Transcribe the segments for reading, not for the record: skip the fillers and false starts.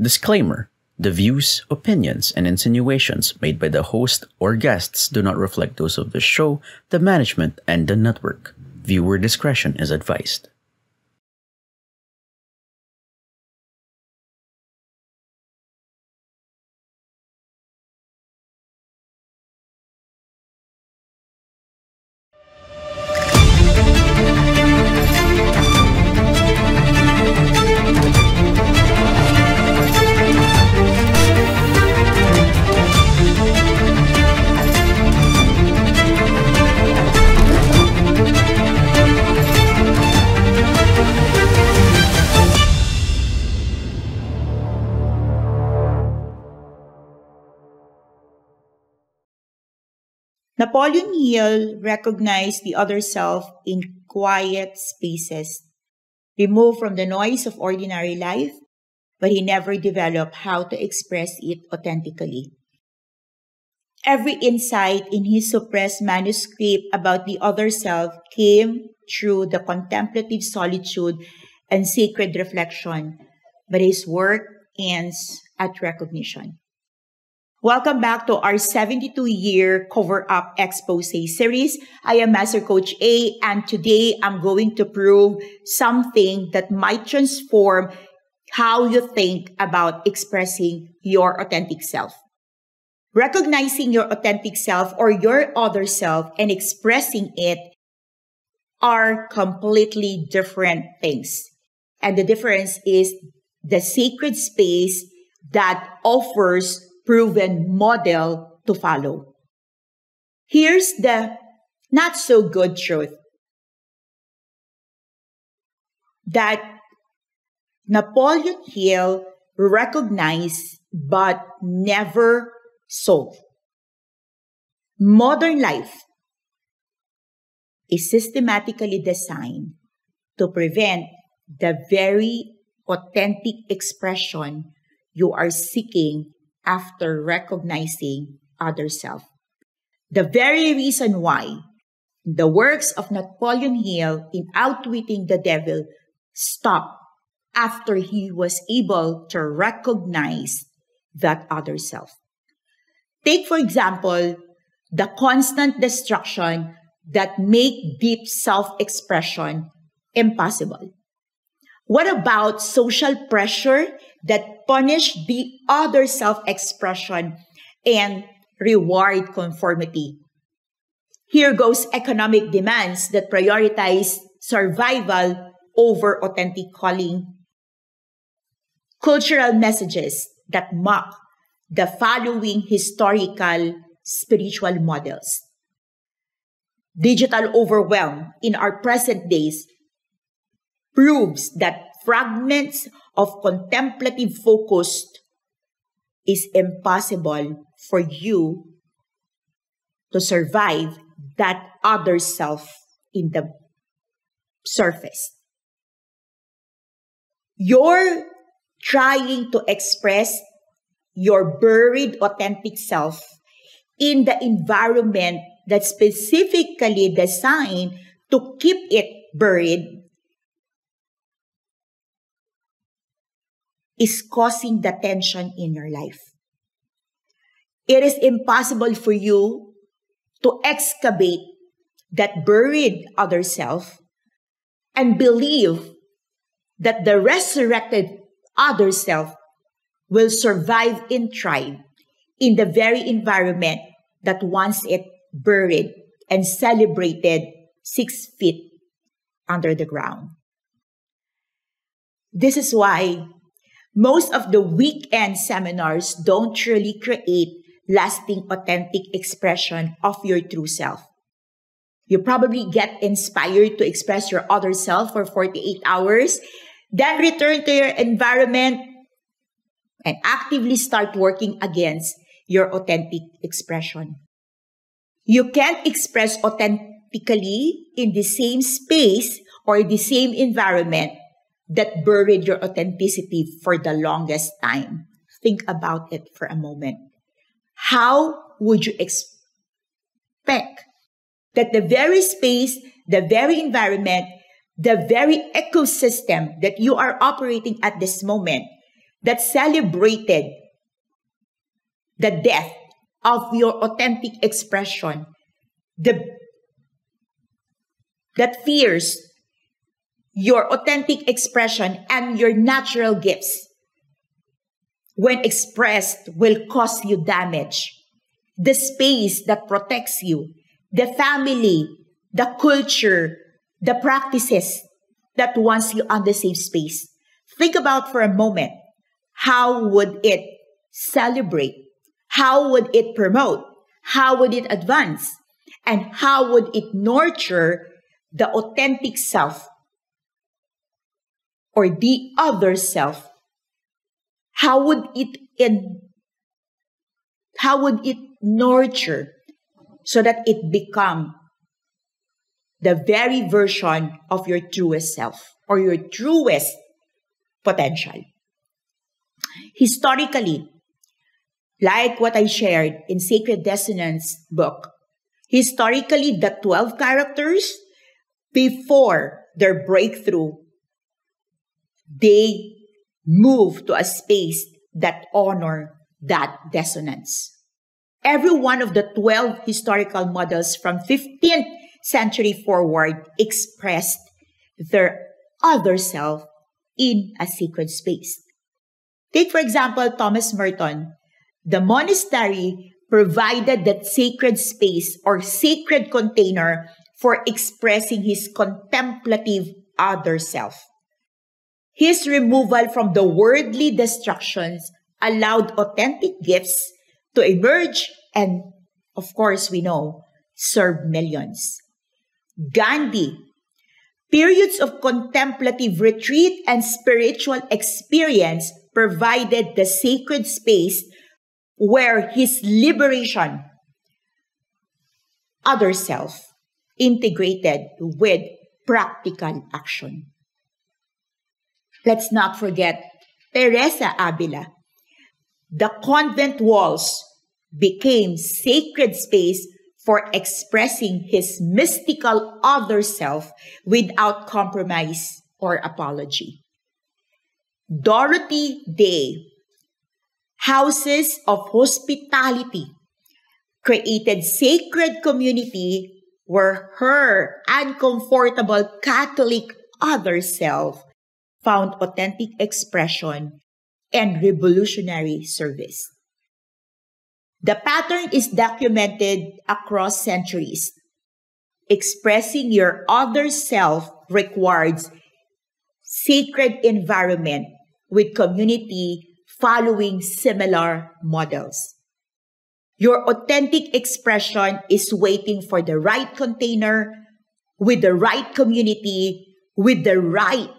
Disclaimer: the views, opinions, and insinuations made by the host or guests do not reflect those of the show, the management, and the network. Viewer discretion is advised. Napoleon Hill recognized the other self in quiet spaces, removed from the noise of ordinary life, but he never developed how to express it authentically. Every insight in his suppressed manuscript about the other self came through the contemplative solitude and sacred reflection, but his work ends at recognition. Welcome back to our 72-year Cover-Up Expose series. I am Master Coach A, and today I'm going to prove something that might transform how you think about expressing your authentic self. Recognizing your authentic self or your other self and expressing it are completely different things. And the difference is the sacred space that offers proven model to follow. Here's the not so good truth that Napoleon Hill recognized but never solved. Modern life is systematically designed to prevent the very authentic expression you are seeking after recognizing other self. The very reason why the works of Napoleon Hill in Outwitting the Devil stopped after he was able to recognize that other self. Take, for example, the constant destruction that make deep self-expression impossible. What about social pressure that punish the other self-expression and reward conformity? Here goes economic demands that prioritize survival over authentic calling. Cultural messages that mock the following historical spiritual models. Digital overwhelm in our present days proves that fragments of contemplative focus is impossible for you to survive that other self in the surface. You're trying to express your buried authentic self in the environment that's specifically designed to keep it buried is causing the tension in your life. It is impossible for you to excavate that buried other self and believe that the resurrected other self will survive and thrive in the very environment that once it buried and celebrated 6 feet under the ground. This is why most of the weekend seminars don't really create lasting, authentic expression of your true self. You probably get inspired to express your other self for 48 hours, then return to your environment and actively start working against your authentic expression. You can't express authentically in the same space or the same environment that buried your authenticity for the longest time. Think about it for a moment. How would you expect that the very space, the very environment, the very ecosystem that you are operating at this moment, that celebrated the death of your authentic expression, that fears your authentic expression and your natural gifts, when expressed, will cause you damage. The space that protects you, the family, the culture, the practices that wants you on the safe space. Think about for a moment, how would it celebrate? How would it promote? How would it advance? And how would it nurture the authentic self or the other self? How would it nurture so that it become the very version of your truest self or your truest potential? Historically, like what I shared in Sacred Dissonance book, historically the 12 characters, before their breakthrough, they move to a space that honor that dissonance. Every one of the 12 historical models from 15th century forward expressed their other self in a sacred space. Take, for example, Thomas Merton. The monastery provided that sacred space or sacred container for expressing his contemplative other self. His removal from the worldly distractions allowed authentic gifts to emerge and, of course, we know, serve millions. Gandhi, periods of contemplative retreat and spiritual experience provided the sacred space where his liberation, other self, integrated with practical action. Let's not forget Teresa Avila. The convent walls became sacred space for expressing his mystical other self without compromise or apology. Dorothy Day, houses of hospitality, created sacred community where her uncomfortable Catholic other self found authentic expression and revolutionary service. The pattern is documented across centuries. Expressing your other self requires sacred environment with community following similar models. Your authentic expression is waiting for the right container, with the right community, with the right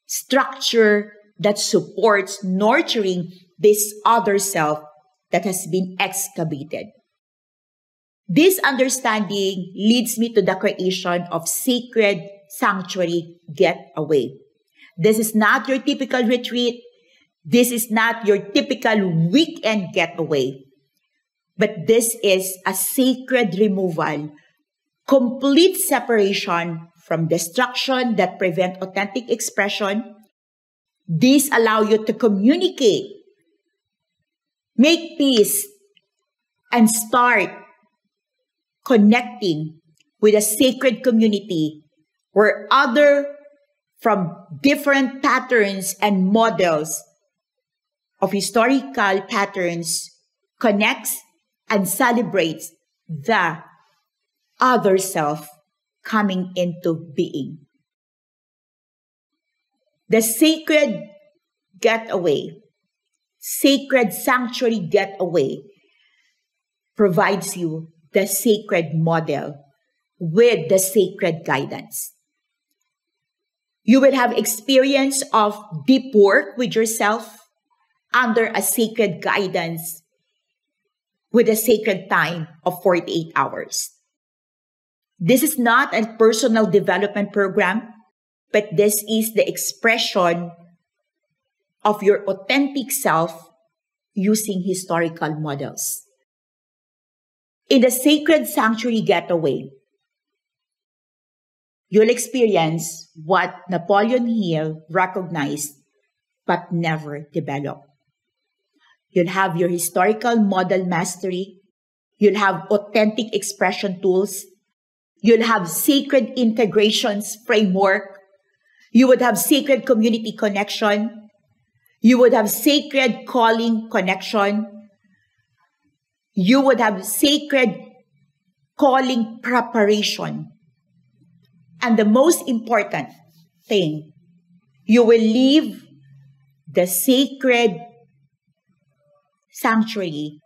structure that supports nurturing this other self that has been excavated. This understanding leads me to the creation of Sacred Sanctuary Getaway. This is not your typical retreat. This is not your typical weekend getaway. But this is a sacred removal, complete separation from distraction that prevent authentic expression. These allow you to communicate, make peace, and start connecting with a sacred community where other from different patterns and models of historical patterns connects and celebrates the other self coming into being. The sacred getaway, sacred sanctuary getaway provides you the sacred model with the sacred guidance. You will have experience of deep work with yourself under a sacred guidance with a sacred time of 48 hours. This is not a personal development program, but this is the expression of your authentic self using historical models. In the Sacred Sanctuary Getaway, you'll experience what Napoleon Hill recognized but never develop. You'll have your historical model mastery. You'll have authentic expression tools. You'll have sacred integrations framework. You would have sacred community connection. You would have sacred calling connection. You would have sacred calling preparation. And the most important thing, you will leave the sacred sanctuary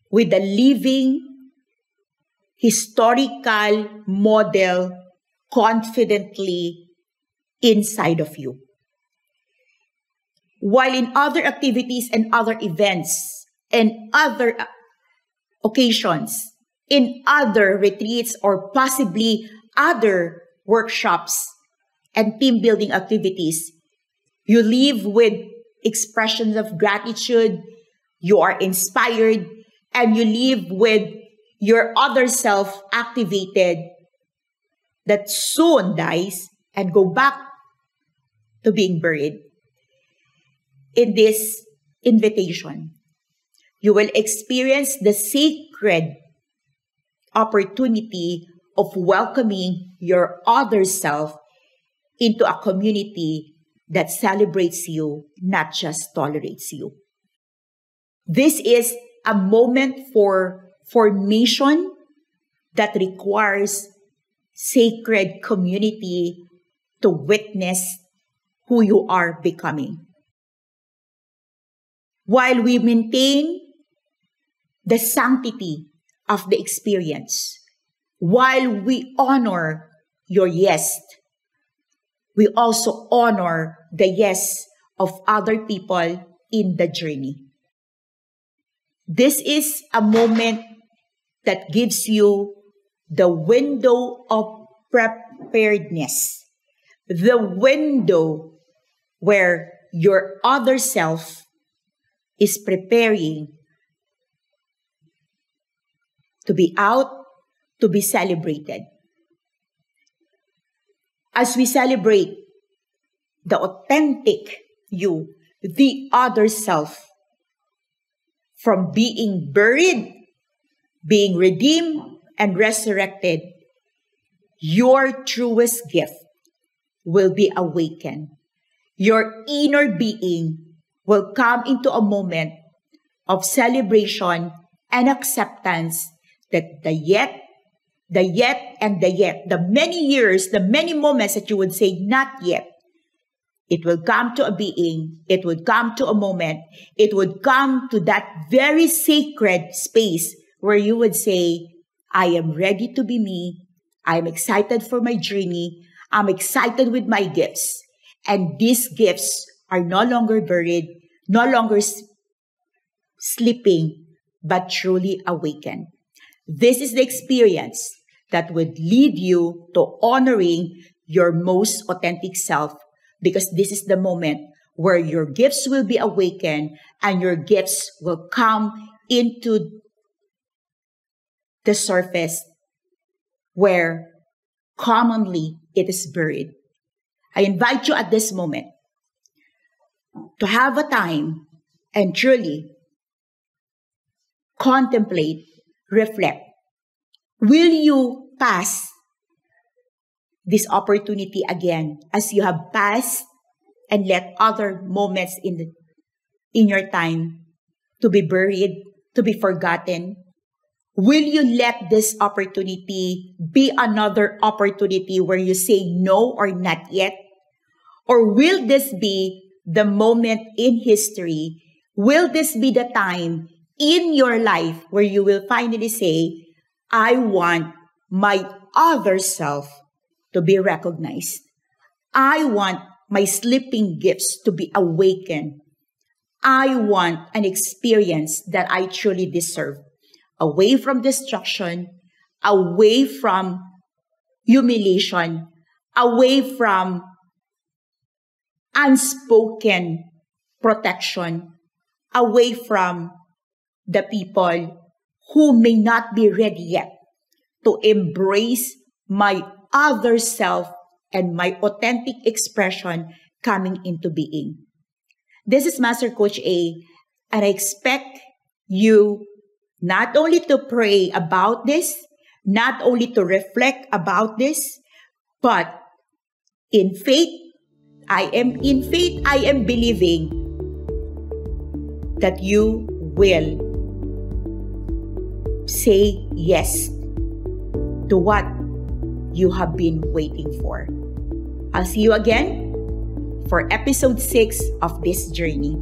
with a living, historical model confidently inside of you. While in other activities and other events and other occasions, in other retreats or possibly other workshops and team building activities, you leave with expressions of gratitude, you are inspired, and you leave with your other self activated that soon dies and go back to being buried. In this invitation, you will experience the sacred opportunity of welcoming your other self into a community that celebrates you, not just tolerates you. This is a moment for formation that requires sacred community to witness who you are becoming. While we maintain the sanctity of the experience, while we honor your yes, we also honor the yes of other people in the journey. This is a moment that gives you the window of preparedness, the window where your other self is preparing to be out, to be celebrated. As we celebrate the authentic you, the other self, from being buried, being redeemed, and resurrected, your truest gift will be awakened. Your inner being will come into a moment of celebration and acceptance that the many years, the many moments that you would say, not yet, it will come to a being, it would come to a moment, it would come to that very sacred space where you would say, I am ready to be me, I am excited for my journey, I'm excited with my gifts, and these gifts are no longer buried, no longer sleeping, but truly awakened. This is the experience that would lead you to honoring your most authentic self, because this is the moment where your gifts will be awakened and your gifts will come into the surface where commonly it is buried. I invite you at this moment to have a time and truly contemplate, reflect. Will you pass this opportunity again as you have passed and let other moments in your time to be buried, to be forgotten? Will you let this opportunity be another opportunity where you say no or not yet? Or will this be the moment in history? Will this be the time in your life where you will finally say, I want my other self to be recognized. I want my sleeping gifts to be awakened. I want an experience that I truly deserve. Away from destruction, away from humiliation, away from unspoken protection, away from the people who may not be ready yet to embrace my other self and my authentic expression coming into being. This is Master Coach A, and I expect you not only to pray about this, not only to reflect about this, but in faith, I am believing that you will say yes to what you have been waiting for. I'll see you again for episode 6 of this journey.